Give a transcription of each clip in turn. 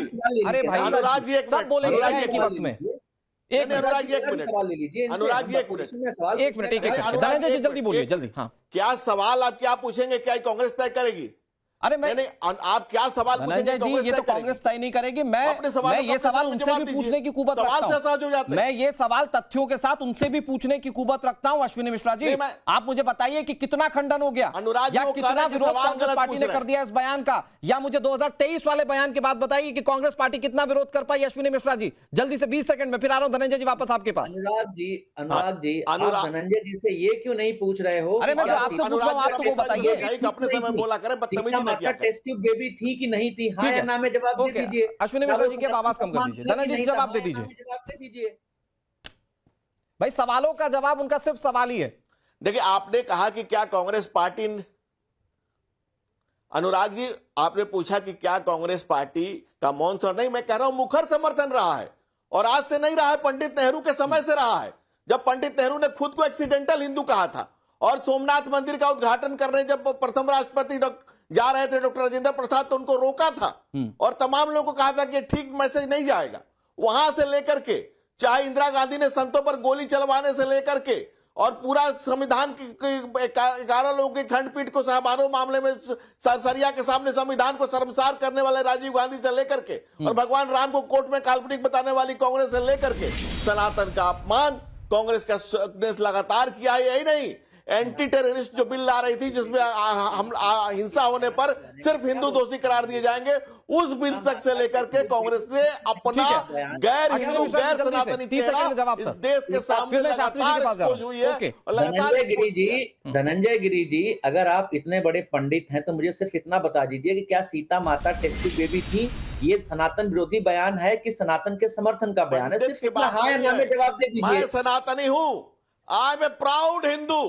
अरे भाई अनुराग जी एक सब मिनट, बोलेंगे अनुराग जी एक ही वक्त में। एक मिनट, अनुराग जी एक मिनट, अनुराग जी एक मिनट, एक मिनट, एक अनुराग धनंजय जी एक जल्दी मिनट, बोलिए एक जल्दी। मिनट। हाँ क्या सवाल आप क्या पूछेंगे, क्या कांग्रेस तय करेगी? अरे मैं नहीं, आप क्या सवाल पूछेंगे धनंजय जी, कांग्रेस ये तय तो करेगी? कांग्रेस तय नहीं करेगी। अपने मैं सवालों ये अपने सवाल में उनसे जवाब भी दीजिए। पूछने की कुवत सवाल रखता से सहज हो जाते हूं। हैं। मैं ये सवाल तथ्यों के साथ उनसे भी पूछने की कुवत रखता हूं। अश्विनी मिश्रा जी, नहीं, मैं आप मुझे बताइए कि कितना खंडन हो गया अनुराग जी या वो कह कितना रहे हैं कि विरोध सवाल कांग्रेस गलत पार्टी पूछ ने रहे कर हैं। दिया इस बयान का, या मुझे 2023 वाले बयान की बात बताइए कि कांग्रेस पार्टी कितना विरोध कर पाई। अश्विनी मिश्रा जी जल्दी से 20 सेकंड में, फिर आ रहा हूं धनंजय जी वापस आपके पास। अनुराग जी, आप अनुराग धनंजय जी से ये क्यों नहीं पूछ रहे हो अरे कि मैं जो क्या आपसे सीता पूछ रहा हूं अनुराग जी आप तो वो अपने बताइए। सही कि अपने समय बोला करें, बदतमीजी न किया माता करें। टेस्ट ट्यूब बेबी थी कि नहीं थी, हाँ ठीक या है, ना में जवाब दे ओके दीजिए। अश्विनी क्या मिश्रा वो जी की अब आवाज कम कर दीजिए। सम्मान था कि धनंजय जी नहीं था, जवाब दे हाँ या ना दीजिए। में जवाब दे दीजिए। भाई सवालों का जवाब उनका सिर्फ सवाल ही है। देखिए, आपने कहा कि क्या कांग्रेस पार्टी, अनुराग जी आपने पूछा कि क्या कांग्रेस पार्टी का मौन सर, नहीं, मैं कह रहा हूं मुखर समर्थन रहा है, और आज से नहीं रहा है, पंडित नेहरू के समय से रहा है, जब पंडित नेहरू ने खुद को एक्सीडेंटल हिंदू कहा था, और सोमनाथ मंदिर का उद्घाटन करने जब प्रथम राष्ट्रपति जा रहे थे डॉक्टर राजेंद्र प्रसाद, तो उनको रोका था और तमाम लोगों को कहा था कि ठीक मैसेज नहीं जाएगा। वहां से लेकर के चाहे इंदिरा गांधी ने संतों पर गोली चलवाने से लेकर के और पूरा संविधान की 11 लोगों की खंडपीठ को समारोह मामले में सरसरिया के सामने संविधान को शर्मसार करने वाले राजीव गांधी से लेकर के और भगवान राम को कोर्ट में काल्पनिक बताने वाली कांग्रेस से लेकर के सनातन का अपमान कांग्रेस का लगातार किया। यही नहीं, एंटी टेररिस्ट जो बिल ला रही थी जिसमें हम हिंसा होने पर सिर्फ हिंदू दोषी करार दिए जाएंगे, उस बिल तक से लेकर के कांग्रेस ने अपना गैर हिंदू गैर सनातनी चेहरा इस देश के सामने लगातार एक्सपोज हुई है। धनंजय गिरी जी, अगर आप इतने बड़े पंडित हैं तो मुझे सिर्फ इतना बता दीजिए कि क्या सीता माता टेस्ट ट्यूब बेबी थी ये सनातन विरोधी बयान है कि सनातन के समर्थन का बयान है? सिर्फ इतना हाँ या ना में जवाब दे दीजिए। मैं सनातनी हूं, I am a proud Hindu,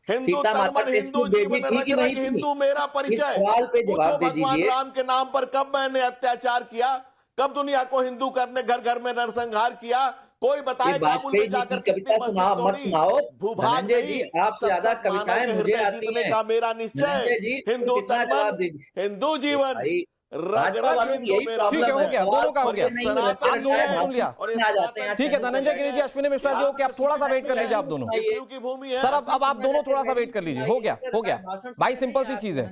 Hindu Sita माता तन टेस्ट हिंदू ट्यूब बेबी जीवन थी कि नहीं थी? हिंदू मेरा इस परिचय। सवाल पे जवाब दे भगवान दीजिए। राम के नाम पर कब मैंने अत्याचार किया, कब दुनिया को हिंदू करने घर घर में नरसंहार किया? कोई बताएगा मुझे जाकर कविता सुनाओ, मत सुनाओ धनंजय जी, आपसे ज्यादा कविताएं मुझे आती हैं। का मेरा निश्चय, हिंदू तन हिंदू जीवन रग रग हिंदू मेरा। ठीक है, हो गया, दोनों का हो गया, आप दोनों ने सुन लिया। हैं। ठीक है धनंजय गिरी जी, अश्विनी मिश्रा जी, ओके, आप थोड़ा सा वेट कर लीजिए आप दोनों। की भूमि है सर अब आप दोनों थोड़ा सा वेट कर लीजिए। हो गया, हो गया भाई, सिंपल सी चीज है।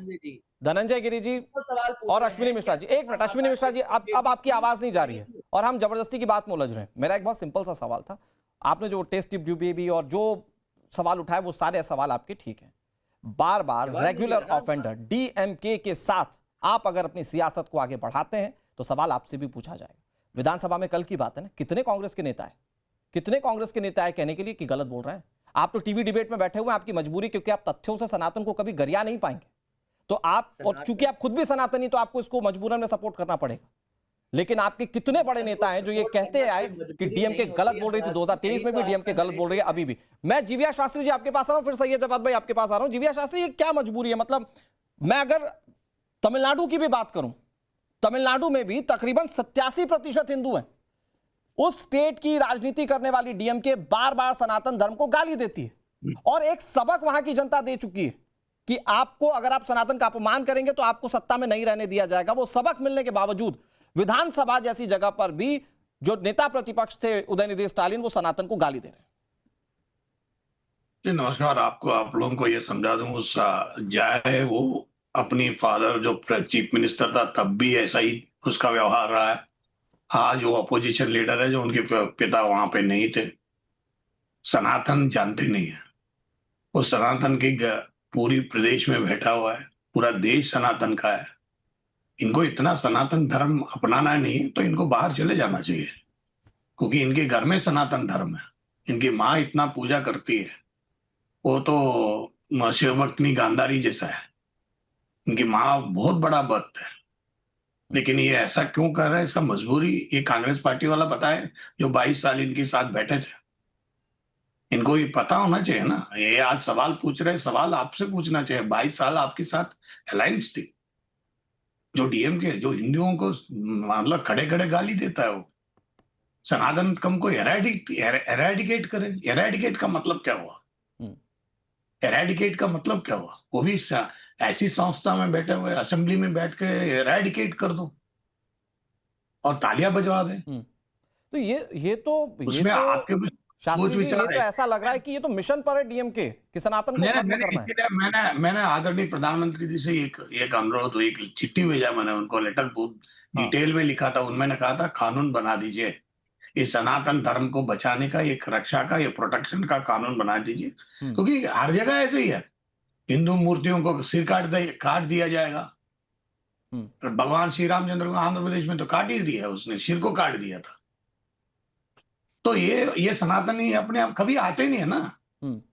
धनंजय गिरी जी और अश्विनी मिश्रा जी, एक मिनट अश्विनी मिश्रा जी, अब आपकी आवाज नहीं जा रही है और हम जबरदस्ती की बात में उलझ रहे हैं। मेरा एक बहुत सिंपल सा सवाल था, आपने जो टेस्ट ट्यूब बेबी और जो सवाल उठाए वो सारे सवाल आपके ठीक हैं। बार बार रेगुलर ऑफेंडर डीएमके के साथ आप अगर अपनी सियासत को आगे बढ़ाते हैं तो सवाल आपसे भी पूछा जाएगा। विधानसभा में कल की बात है ना, कितने कांग्रेस के नेता है, कितने कांग्रेस के नेता है कहने के लिए कि गलत बोल रहे हैं। आप तो टीवी डिबेट में बैठे हुए हैं, आपकी मजबूरी, क्योंकि आप तथ्यों से सनातन को कभी गरिया नहीं पाएंगे। तो आप, और चूंकि आप खुद भी सनातनी, तो आपको इसको मजबूरन में सपोर्ट करना पड़ेगा। लेकिन आपके कितने बड़े नेता हैं जो ये कहते आए कि डीएमके गलत बोल रही थी, 2023 में भी डीएमके गलत बोल रही है, अभी भी। मैं जीविया शास्त्री जी आपके पास आ रहा हूं, फिर सैयद जवाद भाई आपके पास आ रहा हूं। जीविया शास्त्री, ये क्या मजबूरी है? मतलब मैं अगर तमिलनाडु की भी बात करूं, तमिलनाडु में भी तकरीबन 87% हिंदू हैं। उस स्टेट की राजनीति करने वाली डीएमके बार बार सनातन धर्म को गाली देती है और एक सबक वहां की जनता दे चुकी है कि आपको, अगर आप सनातन का अपमान करेंगे तो आपको सत्ता में नहीं रहने दिया जाएगा। वो सबक मिलने के बावजूद विधानसभा जैसी जगह पर भी जो नेता प्रतिपक्ष थे उदयनिधि स्टालिन, वो सनातन को गाली दे रहे हैं। नमस्कार, आप लोगों को यह समझा दूं, जाए वो अपनी फादर जो चीफ मिनिस्टर था तब भी ऐसा ही उसका व्यवहार रहा है। आज वो अपोजिशन लीडर है, जो उनके पिता वहां पे नहीं थे। सनातन जानते नहीं है, वो सनातन की पूरी प्रदेश में बैठा हुआ है, पूरा देश सनातन का है। इनको इतना सनातन धर्म अपनाना नहीं तो इनको बाहर चले जाना चाहिए, क्योंकि इनके घर में सनातन धर्म है। इनकी माँ इतना पूजा करती है, वो तो शिवभक्तनी गांधारी जैसा है। इनकी माँ बहुत बड़ा भक्त है, लेकिन ये ऐसा क्यों कर रहा है, इसका मजबूरी ये कांग्रेस पार्टी वाला पता है, जो 22 साल इनके साथ बैठे थे। इनको ये पता होना चाहिए ना। ये आज सवाल पूछ रहे, सवाल आपसे पूछना चाहिए। 22 साल आपके साथ अलायंस थी। जो डीएमके, जो हिंदुओं को मतलब खड़े खड़े गाली देता है, वो सनातन कम को एरेडिकेट करे। एरेडिकेट का मतलब क्या हुआ? एरेडिकेट का मतलब क्या हुआ? वो भी ऐसी संस्था में बैठे हुए, असेंबली में बैठ के एरेडिकेट कर दो। और तालियां बजवा दें। तो ये तो आपके शास्त्री जी, ये विचार तो ऐसा लग रहा है कि ये तो मिशन पर है डीएमके कि सनातन को खत्म करना है। मैंने आदरणीय प्रधानमंत्री जी से एक अनुरोध, एक चिट्ठी भेजा मैंने उनको, लेटर बहुत डिटेल में लिखा था। उनमें कहा था कानून बना दीजिए, इस सनातन धर्म को बचाने का, एक रक्षा का, एक प्रोटेक्शन का कानून बना दीजिए, क्योंकि हर जगह ऐसे ही है। हिंदू मूर्तियों को सिर काट दिया जाएगा। भगवान श्री रामचंद्र को आंध्र प्रदेश में तो काट ही दिया, उसने सिर को काट दिया था। तो ये सनातनी अपने आप कभी आते नहीं है ना।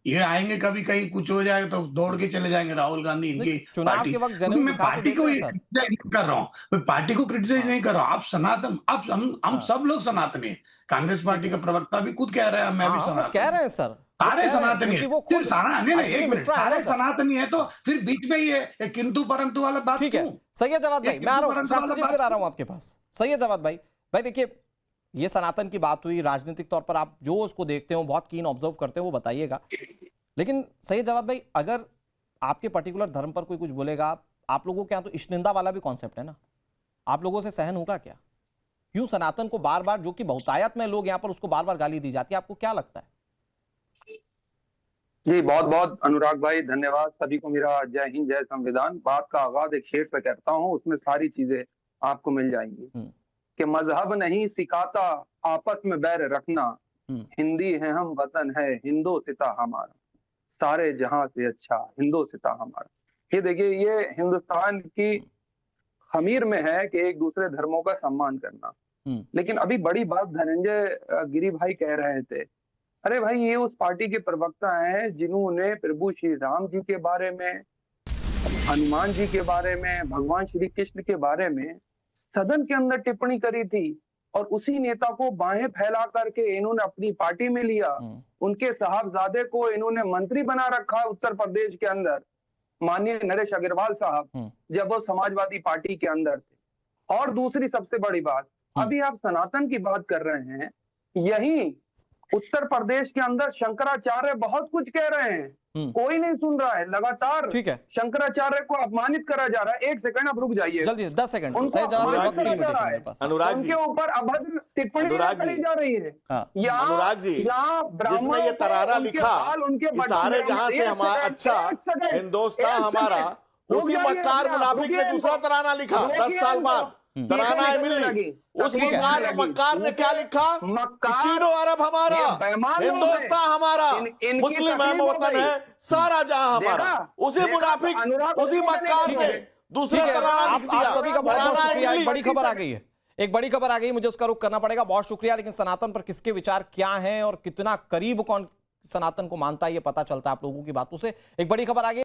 ये आएंगे कभी कहीं कुछ हो जाएगा तो दौड़ के चले जाएंगे राहुल गांधी, इनकी चुनाव पार्टी। के वक्त मैं पार्टी को क्रिटिसाइज नहीं कर रहा हूँ, मैं पार्टी को क्रिटिसाइज नहीं कर रहा हूँ। आप सनातन, आप हम सब लोग सनातनी है। कांग्रेस पार्टी का प्रवक्ता भी खुद कह रहा है मैं भी सनातन कह रहे हैं सर, सारे सनातनी है। सारे सनातनी है, तो फिर बीच में ये किंतु परंतु वाला बात ठीक है। सही है जवाब भाई, मैं आ रहा हूँ शास्त्री जी, फिर आ रहा हूँ आपके पास। सही है जवाब भाई। भाई देखिए, ये सनातन की बात हुई, राजनीतिक तौर पर आप जो उसको देखते हो, बहुत कीन ऑब्जर्व करते हो, वो बताइएगा। लेकिन सही जवाब भाई, अगर आपके पर्टिकुलर धर्म पर कोई कुछ बोलेगा, आप लोगों के यहाँ तो इश्निंदा वाला भी कॉन्सेप्ट है ना, आप लोगों से सहन होगा क्या? क्यों सनातन को बार बार, जो कि बहुतायत में लोग यहाँ पर, उसको बार बार गाली दी जाती है? आपको क्या लगता है? जी बहुत बहुत अनुराग भाई धन्यवाद। सभी को मेरा जय हिंद जय संविधान। बात का आगाज एक शेर से करता हूँ, उसमें सारी चीजें आपको मिल जाएंगी। कि मजहब नहीं सिखाता आपस में बैर रखना, हिंदी है हम वतन है हिंदोसिता हमारा, सारे जहां से अच्छा हिंदोसिता हमारा। ये देखिए, ये हिंदुस्तान की खमीर में है कि एक दूसरे धर्मों का सम्मान करना। लेकिन अभी बड़ी बात धनंजय गिरी भाई कह रहे थे, अरे भाई ये उस पार्टी के प्रवक्ता हैं जिन्होंने प्रभु श्री राम जी के बारे में, हनुमान जी के बारे में, भगवान श्री कृष्ण के बारे में सदन के अंदर टिप्पणी करी थी, और उसी नेता को बाहें फैला करके इन्होंने अपनी पार्टी में लिया। उनके साहबजादे को इन्होंने मंत्री बना रखा उत्तर प्रदेश के अंदर, माननीय नरेश अग्रवाल साहब, जब वो समाजवादी पार्टी के अंदर थे। और दूसरी सबसे बड़ी बात, अभी आप सनातन की बात कर रहे हैं, यही उत्तर प्रदेश के अंदर शंकराचार्य बहुत कुछ कह रहे हैं, कोई नहीं सुन रहा है। लगातार ठीक है, शंकराचार्य को अपमानित करा जा रहा है। एक सेकंड आप रुक जाइए, जल्दी 10 सेकंड। उनके ऊपर अभद्र टिप्पणी करी जा रही है। अनुराग जी, जिसने ये तरारा लिखा कि सारे जहां से हमारा अच्छा हिंदुस्तान हमारा, उसी मक्कार मुनाफिक ने दूसरा तराना लिखा 10 साल बाद, तराना है मिली। उस मक्कार ने क्या लिखा? चीनो अरब हमारा, हिंदुस्तान हमारा, मुस्लिम है, वतन है, सारा जहां हमारा। उसी मुनाफिक, उसी मक्कार ने दूसरा तराना लिख दिया। आप सभी का बहुत बहुत शुक्रिया। एक बड़ी खबर आ गई है, एक बड़ी खबर आ गई, मुझे उसका रुख करना पड़ेगा। बहुत शुक्रिया। लेकिन सनातन पर किसके विचार क्या हैं और कितना करीब कौन सनातन को मानता है, ये पता चलता है आप लोगों की बातों से। एक बड़ी खबर आ गई।